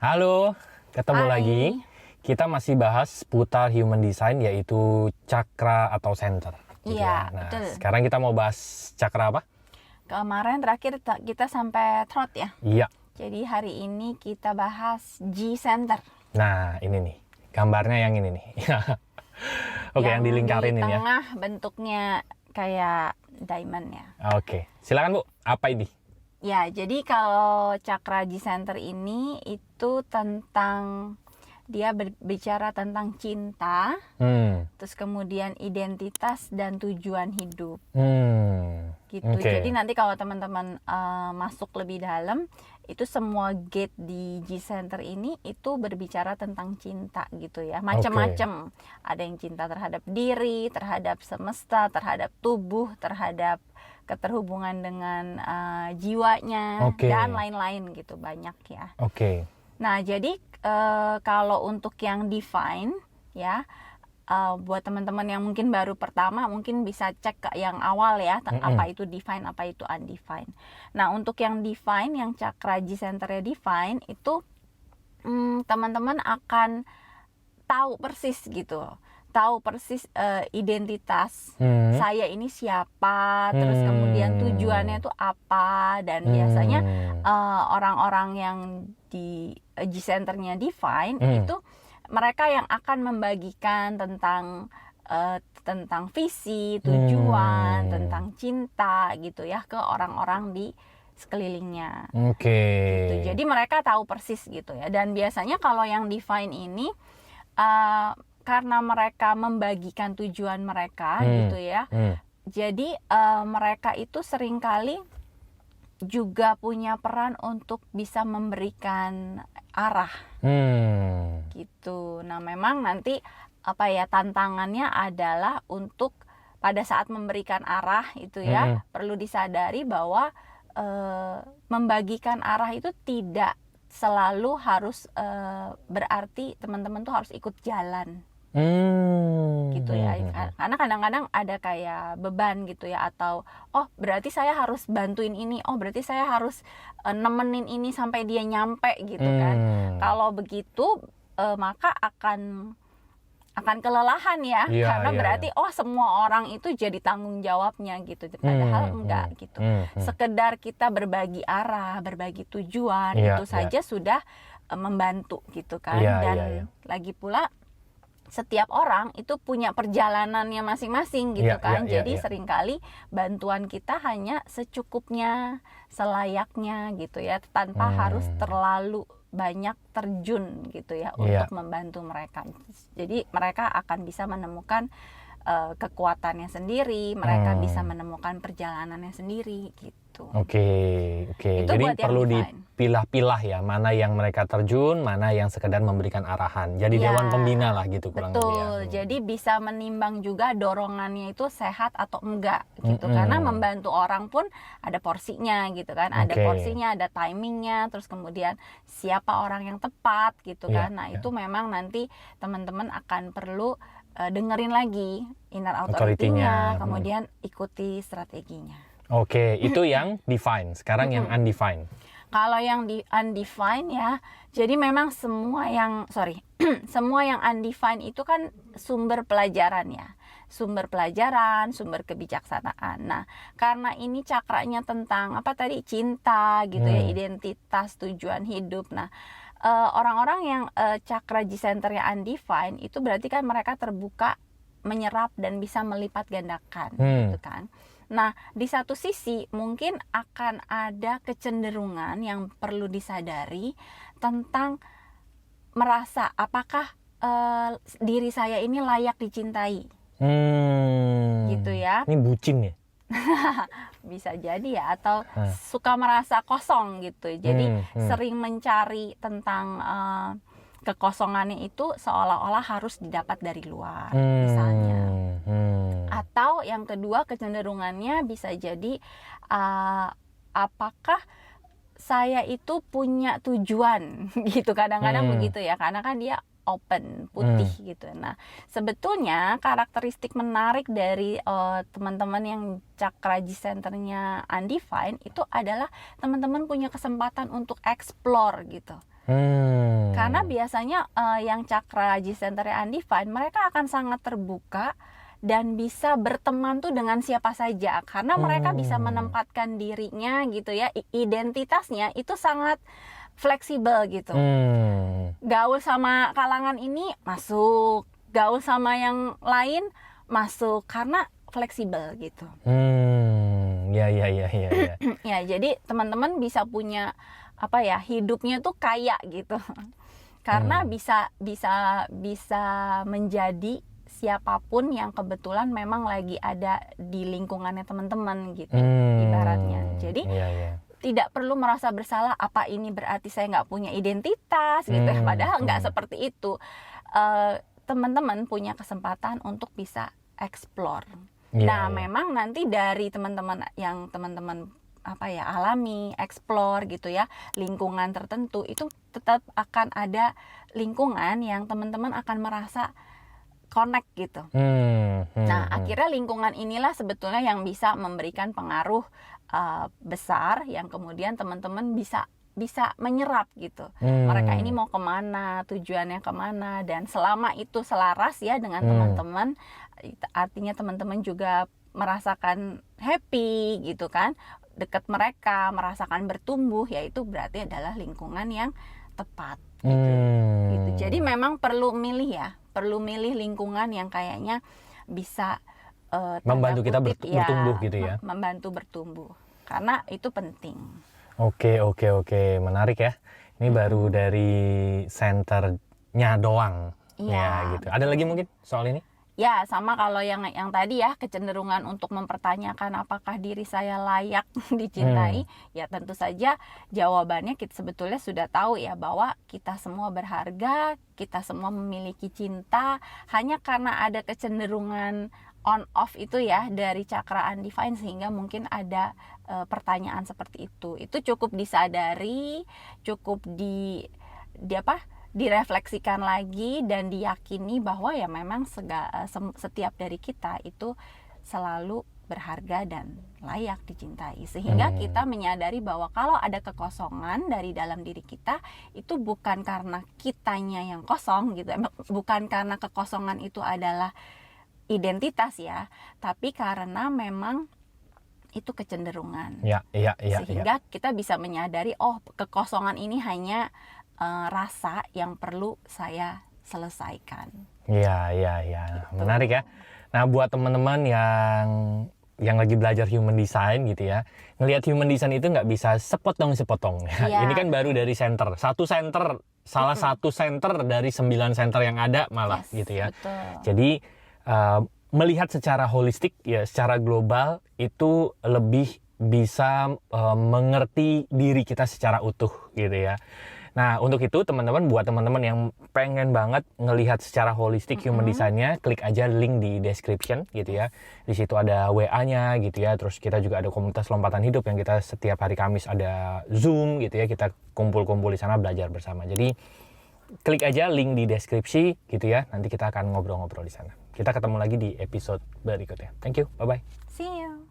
Halo, ketemu Hai. lagi. Kita masih bahas seputar human design, yaitu cakra atau center. Gitu Iya, ya. Nah, betul. sekarang kita mau bahas cakra apa? Kemarin terakhir kita sampai throat ya. Iya. Jadi hari ini kita bahas G center. Nah, ini nih. Gambarnya yang ini nih. Oke, yang dilingkarin di ini ya. tengah bentuknya kayak diamond ya. Oke, silakan Bu. Apa ini? Ya, jadi kalau cakra G center ini itu tentang dia berbicara tentang cinta, terus kemudian identitas dan tujuan hidup. Gitu. Okay. Jadi nanti kalau teman-teman masuk lebih dalam, itu semua gate di G Center ini itu berbicara tentang cinta gitu ya. Macam-macam. Ada yang cinta terhadap diri, terhadap semesta, terhadap tubuh, terhadap keterhubungan dengan jiwanya dan lain-lain gitu, banyak ya. Nah, jadi kalau untuk yang define ya, buat teman-teman yang mungkin baru pertama mungkin bisa cek ke yang awal ya, apa itu define, apa itu undefined. Nah, untuk yang define, yang cakra G centernya define itu teman-teman akan tahu persis gitu, tahu persis identitas saya ini siapa, terus kemudian tujuannya itu apa, dan biasanya orang-orang yang di G centernya define itu mereka yang akan membagikan tentang visi, tujuan, tentang cinta gitu ya ke orang-orang di sekelilingnya. Gitu. Jadi mereka tahu persis gitu ya. Dan biasanya kalau yang define ini karena mereka membagikan tujuan mereka gitu ya. Jadi mereka itu seringkali juga punya peran untuk bisa memberikan arah. Gitu. Nah, memang nanti tantangannya adalah untuk pada saat memberikan arah itu ya, perlu disadari bahwa membagikan arah itu tidak selalu harus berarti teman-teman tuh harus ikut jalan. Gitu ya, karena kadang-kadang ada kayak beban gitu ya, atau berarti saya harus bantuin ini, berarti saya harus nemenin ini sampai dia nyampe gitu kan. Kalau begitu maka akan kelelahan ya, karena berarti semua orang itu jadi tanggung jawabnya gitu, padahal enggak gitu. Sekedar kita berbagi arah, berbagi tujuan itu saja sudah membantu gitu kan. Dan lagi pula setiap orang itu punya perjalanannya masing-masing gitu kan. Jadi seringkali bantuan kita hanya secukupnya, selayaknya gitu ya, tanpa harus terlalu banyak terjun gitu ya untuk membantu mereka. Jadi mereka akan bisa menemukan kekuatannya sendiri, mereka bisa menemukan perjalanannya sendiri gitu. Oke. Jadi perlu dipilah-pilah ya, mana yang mereka terjun, mana yang sekedar memberikan arahan. Jadi dewan pembina lah gitu kurang lebih ya. Betul. Jadi bisa menimbang juga dorongannya itu sehat atau enggak gitu. Karena membantu orang pun ada porsinya gitu kan. Ada porsinya, ada timingnya, terus kemudian siapa orang yang tepat gitu kan. Nah, itu memang nanti teman-teman akan perlu dengerin lagi inner authority-nya, kemudian ikuti strateginya. Oke, itu yang define. Sekarang yang undefined. Kalau yang di undefined ya, jadi memang semua yang undefined itu kan sumber pelajaran ya. Sumber pelajaran, sumber kebijaksanaan. Nah, karena ini cakranya tentang cinta gitu ya, identitas, tujuan hidup. Nah, orang-orang yang cakra G centernya undefined itu berarti kan mereka terbuka, menyerap dan bisa melipat gandakan gitu kan. Nah, di satu sisi mungkin akan ada kecenderungan yang perlu disadari tentang merasa apakah diri saya ini layak dicintai. Gitu ya. Ini bucin ya? Bisa jadi ya, atau suka merasa kosong gitu. Jadi sering mencari tentang kekosongannya itu seolah-olah harus didapat dari luar misalnya. Atau yang kedua kecenderungannya bisa jadi apakah saya itu punya tujuan gitu, kadang-kadang begitu ya, karena kan dia open, putih gitu. Nah, sebetulnya karakteristik menarik dari teman-teman yang cakra G centernya undefined itu adalah teman-teman punya kesempatan untuk explore gitu. Karena biasanya yang cakra G-center undefined, mereka akan sangat terbuka dan bisa berteman tuh dengan siapa saja, karena mereka bisa menempatkan dirinya gitu ya, identitasnya itu sangat fleksibel gitu. Gaul sama kalangan ini masuk, gaul sama yang lain masuk, karena fleksibel gitu. Ya. Ya, jadi teman-teman bisa punya hidupnya tuh kaya gitu. Karena bisa menjadi siapapun yang kebetulan memang lagi ada di lingkungannya teman-teman gitu, ibaratnya. Jadi tidak perlu merasa bersalah, apa ini berarti saya nggak punya identitas gitu ya, padahal nggak seperti itu. Teman-teman punya kesempatan untuk bisa explore. Memang nanti dari teman-teman yang teman-teman alami, explore gitu ya, lingkungan tertentu itu tetap akan ada lingkungan yang teman-teman akan merasa connect gitu. Akhirnya lingkungan inilah sebetulnya yang bisa memberikan pengaruh besar, yang kemudian teman-teman bisa menyerap gitu. Mereka ini mau kemana, tujuannya kemana, dan selama itu selaras ya dengan teman-teman, artinya teman-teman juga merasakan happy gitu kan, dekat mereka, merasakan bertumbuh, yaitu berarti adalah lingkungan yang tepat gitu. Jadi memang perlu milih lingkungan yang kayaknya bisa membantu kita bertumbuh gitu ya. Membantu bertumbuh, karena itu penting. Oke, menarik ya. Ini baru dari senternya doang ya gitu. Ada lagi mungkin soal ini? Ya, sama kalau yang tadi ya, kecenderungan untuk mempertanyakan apakah diri saya layak dicintai, ya tentu saja jawabannya kita sebetulnya sudah tahu ya, bahwa kita semua berharga, kita semua memiliki cinta, hanya karena ada kecenderungan on off itu ya dari cakra undefined, sehingga mungkin ada pertanyaan seperti itu. Itu cukup disadari, cukup direfleksikan lagi dan diyakini bahwa ya memang setiap dari kita itu selalu berharga dan layak dicintai, sehingga kita menyadari bahwa kalau ada kekosongan dari dalam diri kita, itu bukan karena kitanya yang kosong gitu, bukan karena kekosongan itu adalah identitas ya, tapi karena memang itu kecenderungan. Sehingga kita bisa menyadari, oh kekosongan ini hanya rasa yang perlu saya selesaikan. Iya. Menarik ya. Nah, buat teman-teman yang lagi belajar human design gitu ya, ngelihat human design itu nggak bisa sepotong-sepotong. Ya. Ini kan baru dari center. Salah satu center dari 9 center yang ada malah gitu ya. Betul. Jadi melihat secara holistik ya, secara global itu lebih bisa mengerti diri kita secara utuh gitu ya. Nah, untuk itu buat teman-teman yang pengen banget ngelihat secara holistik human design-nya, klik aja link di description gitu ya. Di situ ada WA-nya gitu ya. Terus kita juga ada komunitas lompatan hidup yang kita setiap hari Kamis ada Zoom gitu ya. Kita kumpul-kumpul di sana belajar bersama. Jadi klik aja link di deskripsi gitu ya. Nanti kita akan ngobrol-ngobrol di sana. Kita ketemu lagi di episode berikutnya. Thank you. Bye-bye. See you.